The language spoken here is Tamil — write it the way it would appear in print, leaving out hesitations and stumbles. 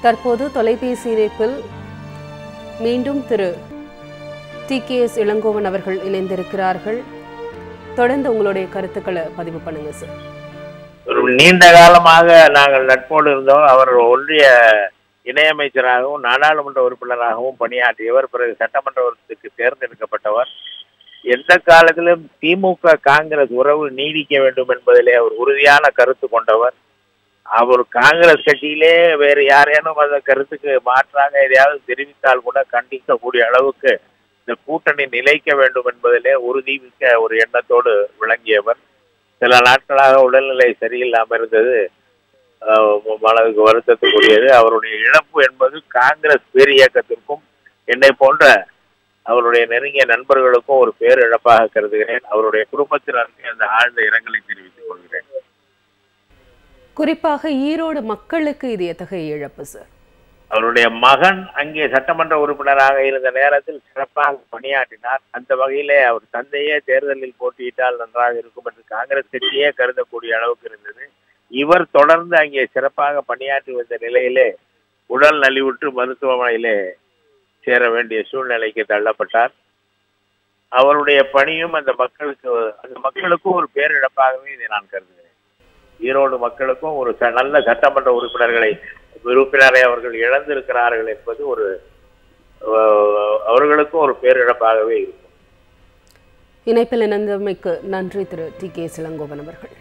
தற்போது தொலைபேசி இணைப்பில் மீண்டும் திரு டி.கே.எஸ். இளங்கோவன் அவர்கள் இணைந்திருக்கிறார்கள். தொடர்ந்து உங்களுடைய கருத்துக்களை பதிவு பண்ணுங்க சார். ஒரு நீண்ட காலமாக நாங்கள் நட்போடு இருந்தோம். அவர் ஒன்றிய இணையமைச்சராகவும் நாடாளுமன்ற உறுப்பினராகவும் பணியாற்றியவர். பிறகு சட்டமன்றத்துக்கு தேர்ந்தெடுக்கப்பட்டவர். எந்த காலத்திலும் திமுக காங்கிரஸ் உறவு நீடிக்க வேண்டும் என்பதிலே அவர் உறுதியான கருத்து கொண்டவர். அவர் காங்கிரஸ் கட்சியிலே வேறு யாரேனும் அந்த கருத்துக்கு மாற்றாக எதையாவது தெரிவித்தால் கூட கண்டிக்கக்கூடிய அளவுக்கு இந்த கூட்டணி நிலைக்க வேண்டும் என்பதிலே உறுதிமிக்க ஒரு எண்ணத்தோடு விளங்கியவர். சில நாட்களாக உடல்நிலை சரியில்லாமல் இருந்தது மனதுக்கு வருத்தத்துக்குரியது. அவருடைய இழப்பு என்பது காங்கிரஸ் பேர் இயக்கத்திற்கும் என்னை போன்ற அவருடைய நெருங்கிய நண்பர்களுக்கும் ஒரு பேரிழப்பாக கருதுகிறேன். அவருடைய குடும்பத்தினருக்கு அந்த ஆழ்ந்த இரங்கலை தெரிவித்துக் கொள்கிறேன். குறிப்பாக ஈரோடு மக்களுக்கு இது எத்தகைய இழப்பு சார்? அவருடைய மகன் அங்கே சட்டமன்ற உறுப்பினராக இருந்த நேரத்தில் சிறப்பாக பணியாற்றினார். அந்த வகையிலே அவர் தந்தையே தேர்தலில் போட்டியிட்டால் நன்றாக இருக்கும் என்று காங்கிரஸ் கட்சியே கருதக்கூடிய அளவுக்கு இருந்தது. இவர் தொடர்ந்து அங்கே சிறப்பாக பணியாற்றி வந்த நிலையிலே உடல் நலிவுற்று மருத்துவமனையிலே சேர வேண்டிய சூழ்நிலைக்கு தள்ளப்பட்டார். அவருடைய பணியும் அந்த மக்களுக்கும் ஒரு பேரிழப்பாகவே இதை நான் கருதுகிறேன். ஈரோடு மக்களுக்கும் ஒரு நல்ல சட்டமன்ற உறுப்பினரை அவர்கள் இழந்திருக்கிறார்கள் என்பது அவர்களுக்கும் ஒரு பேரிழப்பாகவே இருக்கும். இணைப்பில் இணைந்தமைக்கு நன்றி திரு டி.கே.எஸ். இளங்கோவன் அவர்கள்.